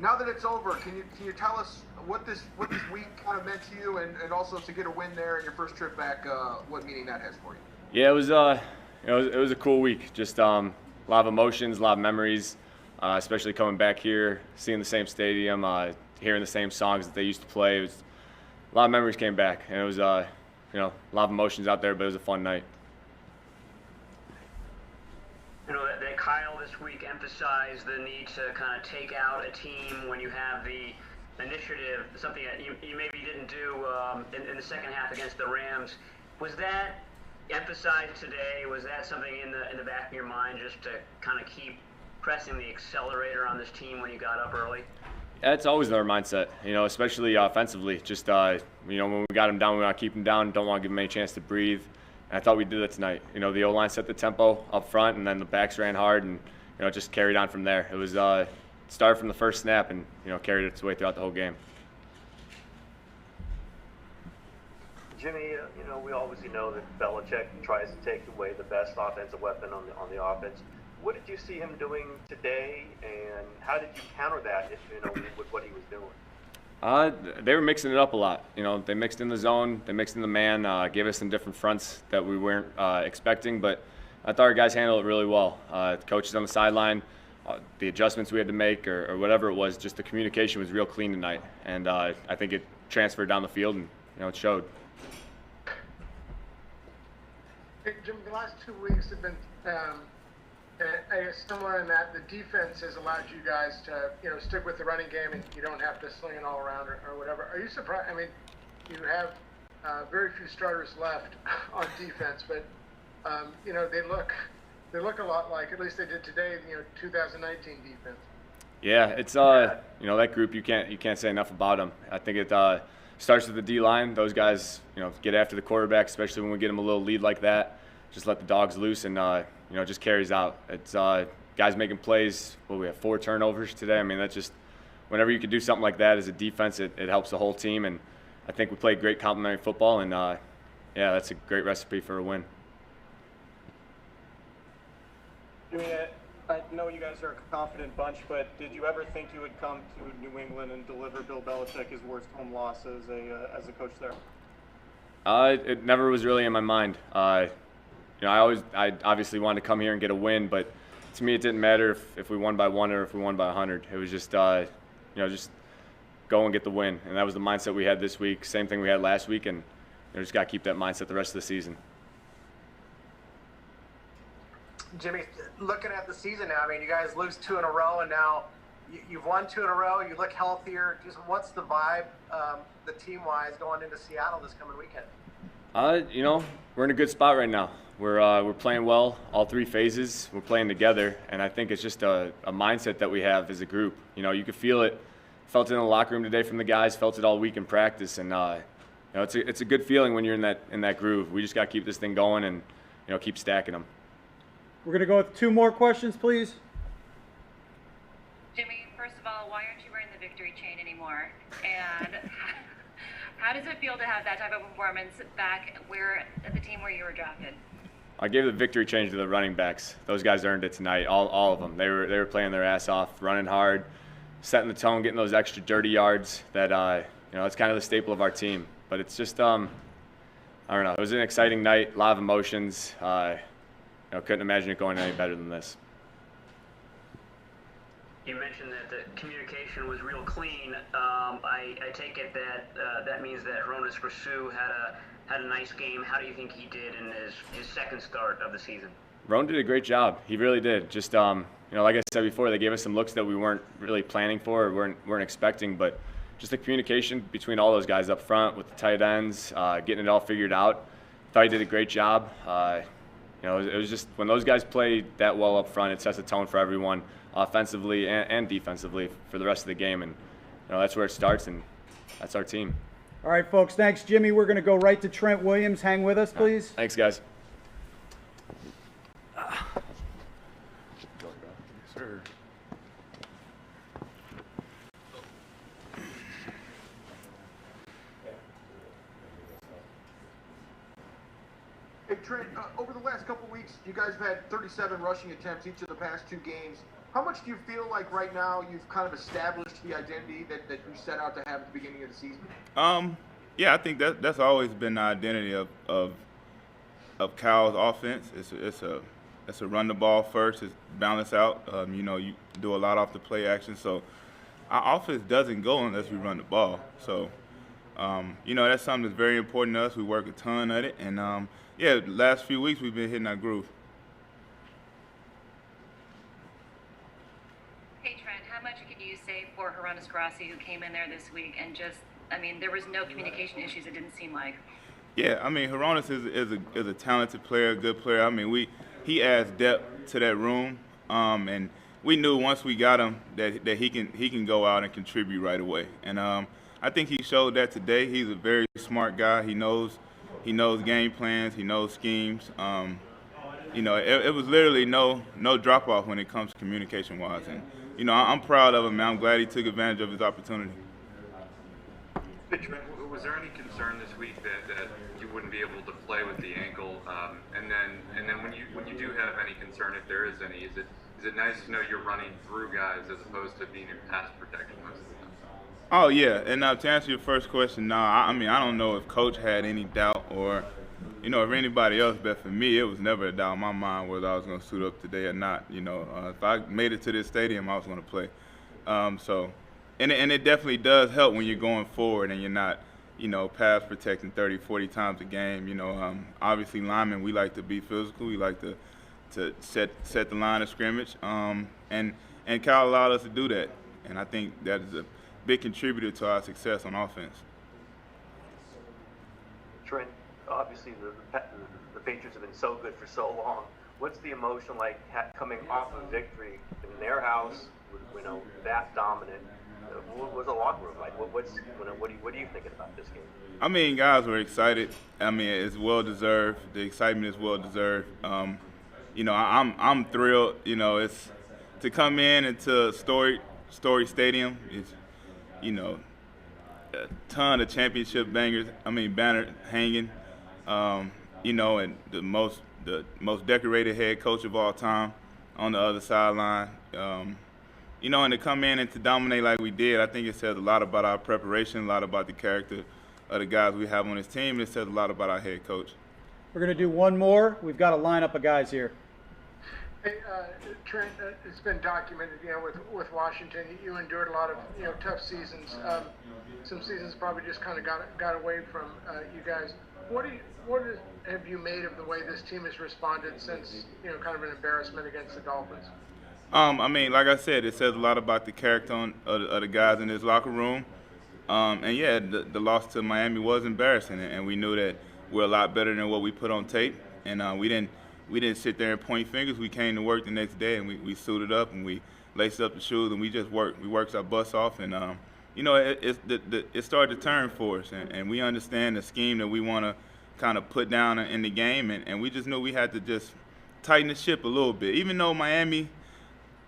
Now that it's over, can you tell us what this week kind of meant to you, and also to get a win there in your first trip back, what meaning that has for you? Yeah, it was it was a cool week. Just a lot of emotions, a lot of memories, especially coming back here, seeing the same stadium, hearing the same songs that they used to play. It was a lot of memories came back, and it was a lot of emotions out there, but it was a fun night. You know, that Kyle this week emphasized the need to kind of take out a team when you have the initiative, something that you maybe didn't do in the second half against the Rams. Was that emphasized today? Was that something in the back of your mind, just to kind of keep pressing the accelerator on this team when you got up early? Yeah, it's always our mindset, especially offensively. Just, when we got them down, we want to keep them down, don't want to give them any chance to breathe. And I thought we did that tonight. The O-line set the tempo up front, and then the backs ran hard, and, it just carried on from there. It was started from the first snap and, carried its way throughout the whole game. Jimmy, we obviously know that Belichick tries to take away the best offensive weapon on the offense. What did you see him doing today, and how did you counter that, with what he was doing? They were mixing it up a lot. They mixed in the zone, they mixed in the man, gave us some different fronts that we weren't expecting, but I thought our guys handled it really well. The coaches on the sideline, the adjustments we had to make or whatever it was, just the communication was real clean tonight, and I think it transferred down the field, and it showed. Hey, Jim, the last 2 weeks have been I guess similar in that the defense has allowed you guys to, stick with the running game, and you don't have to sling it all around or whatever. Are you surprised? I mean, you have very few starters left on defense, but they look a lot like, at least they did today, 2019 defense. Yeah, it's that group, you can't say enough about them. I think it starts with the D-line. Those guys, get after the quarterback, especially when we get them a little lead like that. Just let the dogs loose, and just carries out. It's guys making plays. We have 4 turnovers today. I mean, that's just, whenever you can do something like that as a defense, it helps the whole team. And I think we played great complementary football, and that's a great recipe for a win. I know you guys are a confident bunch, but did you ever think you would come to New England and deliver Bill Belichick his worst home loss as a coach there? It never was really in my mind. I obviously wanted to come here and get a win, but to me it didn't matter if we won by 1 or if we won by 100. It was just, just go and get the win, and that was the mindset we had this week. Same thing we had last week, and just got to keep that mindset the rest of the season. Jimmy, looking at the season now, I mean, you guys lose 2 in a row, and now you've won 2 in a row. You look healthier. Just what's the vibe, the team-wise, going into Seattle this coming weekend? We're in a good spot right now. We're playing well, all 3 phases. We're playing together, and I think it's just a mindset that we have as a group. You could feel it. Felt it in the locker room today from the guys. Felt it all week in practice, and it's a good feeling when you're in that groove. We just got to keep this thing going and keep stacking them. We're going to go with 2 more questions, please. Jimmy, first of all, why aren't you wearing the victory chain anymore? And how does it feel to have that type of performance back at the team where you were drafted? I gave the victory chain to the running backs. Those guys earned it tonight, all of them. They were playing their ass off, running hard, setting the tone, getting those extra dirty yards. That it's kind of the staple of our team. But it's just I don't know. It was an exciting night, a lot of emotions. Couldn't imagine it going any better than this. You mentioned that the communication was real clean. I take it that means that Hroniss Rasu had a nice game. How do you think he did in his second start of the season? Ron did a great job. He really did. Just like I said before, they gave us some looks that we weren't really planning for or weren't expecting, but just the communication between all those guys up front with the tight ends, getting it all figured out. Thought he did a great job. It was just when those guys play that well up front, it sets a tone for everyone, offensively and defensively for the rest of the game. And that's where it starts, and that's our team. All right, folks. Thanks, Jimmy. We're going to go right to Trent Williams. Hang with us, please. Thanks, guys. Hey, Trent, over the last couple weeks, you guys have had 37 rushing attempts each of the past 2 games. How much do you feel like right now you've kind of established the identity that you set out to have at the beginning of the season? Yeah, I think that's always been the identity of Cal's offense. It's a run the ball first, it's balance out. You do a lot off the play action, so our offense doesn't go unless we run the ball. So, that's something that's very important to us. We work a ton at it, and the last few weeks we've been hitting that groove. Hey Trent, how much can you say for Hronis Grassi, who came in there this week and there was no communication issues, it didn't seem like. Yeah, Hronis is a talented player, a good player. He adds depth to that room, and we knew once we got him that he can go out and contribute right away. And I think he showed that today. He's a very smart guy. He knows game plans. He knows schemes. It was literally no drop off when it comes to communication wise. And I'm proud of him, man. I'm glad he took advantage of his opportunity. Was there any concern this week that you wouldn't be able to play with the ankle? And then when you do have any concern, if there is any, is it nice to know you're running through guys as opposed to being in pass protection most of the time? Oh yeah, and to answer your first question, no, I don't know if Coach had any doubt or if anybody else, but for me, it was never a doubt in my mind whether I was going to suit up today or not. If I made it to this stadium, I was going to play. And it definitely does help when you're going forward and you're not, pass protecting 30, 40 times a game. Obviously linemen, we like to be physical. We like to set the line of scrimmage. And Kyle allowed us to do that. And I think that is a big contributor to our success on offense. Trent, obviously the Patriots have been so good for so long. What's the emotion like coming off a victory in their house, that dominant? What was the locker room like? What are you thinking about this game? Guys were excited. It's well deserved. The excitement is well deserved. I'm thrilled. It's to come into Story Stadium. It's a ton of championship banner hanging. And the most decorated head coach of all time on the other sideline. And to come in and to dominate like we did, I think it says a lot about our preparation, a lot about the character of the guys we have on this team, and it says a lot about our head coach. We're going to do one more. We've got a lineup of guys here. Hey, Trent, it's been documented, with Washington, you endured a lot of, tough seasons. Some seasons probably just kind of got away from you guys. What have you made of the way this team has responded since, kind of an embarrassment against the Dolphins? Like I said, it says a lot about the character of the guys in this locker room. The loss to Miami was embarrassing, and we knew that we're a lot better than what we put on tape. And we didn't sit there and point fingers. We came to work the next day, and we suited up, and we laced up the shoes, and we just worked. We worked our butts off, and it started to turn for us, and we understand the scheme that we want to kind of put down in the game, and we just knew we had to just tighten the ship a little bit. Even though Miami,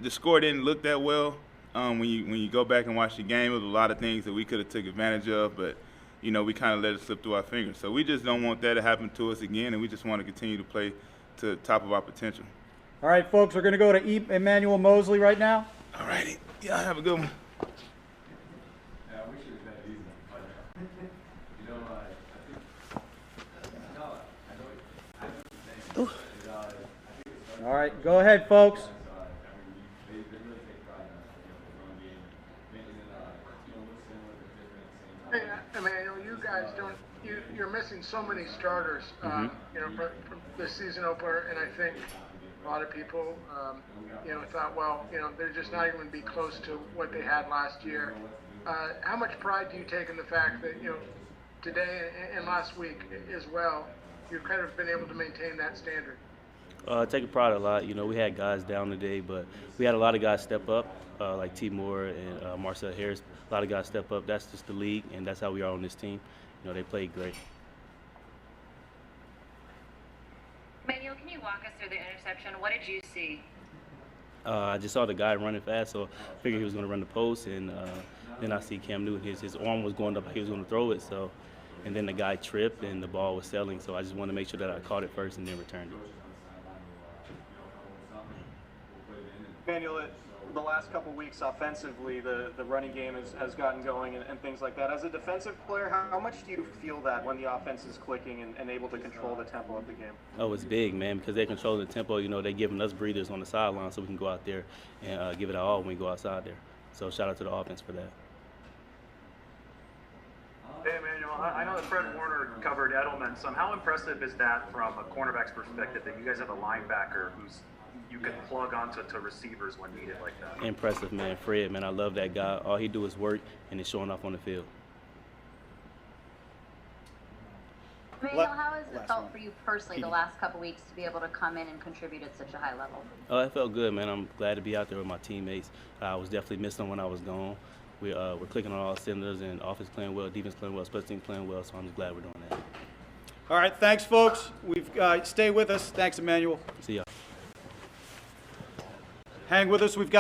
the score didn't look that well. When you go back and watch the game, there was a lot of things that we could have took advantage of, but we kind of let it slip through our fingers. So we just don't want that to happen to us again, and we just want to continue to play to the top of our potential. All right, folks, we're going to go to Emmanuel Mosley right now. All righty. Yeah, have a good one. All right, go ahead, folks. Hey, Emmanuel, you guys you're missing so many starters, from the season opener, and I think a lot of people, thought, well, they're just not even going to be close to what they had last year. How much pride do you take in the fact that, today and last week as well, you've kind of been able to maintain that standard? Taking pride a lot. We had guys down today, but we had a lot of guys step up, like T. Moore and Marcel Harris. A lot of guys step up. That's just the league, and that's how we are on this team. They played great. Manuel, can you walk us through the interception? What did you see? I just saw the guy running fast, so I figured he was going to run the post, and then I see Cam Newton. His arm was going up like he was going to throw it, and then the guy tripped, and the ball was sailing, so I just wanted to make sure that I caught it first and then returned it. Manuel, the last couple weeks offensively, the running game has gotten going and things like that. As a defensive player, how much do you feel that when the offense is clicking and able to control the tempo of the game? Oh, it's big, man, because they're controlling the tempo. You know, they're giving us breathers on the sideline so we can go out there and give it our all when we go outside there. So shout out to the offense for that. Hey, Emmanuel, I know that Fred Warner covered Edelman some. How impressive is that from a cornerback's perspective that you guys have a linebacker who's you can plug onto receivers when needed like that? Impressive, man. Fred, man, I love that guy. All he do is work, and it's showing off on the field. Emmanuel, how has it felt for you personally the last couple weeks to be able to come in and contribute at such a high level? Oh, it felt good, man. I'm glad to be out there with my teammates. I was definitely missing them when I was gone. We're clicking on all cylinders, and offense playing well, defense playing well, special teams playing well, so I'm just glad we're doing that. All right, thanks, folks. Stay with us. Thanks, Emmanuel. See ya. Hang with us. We've got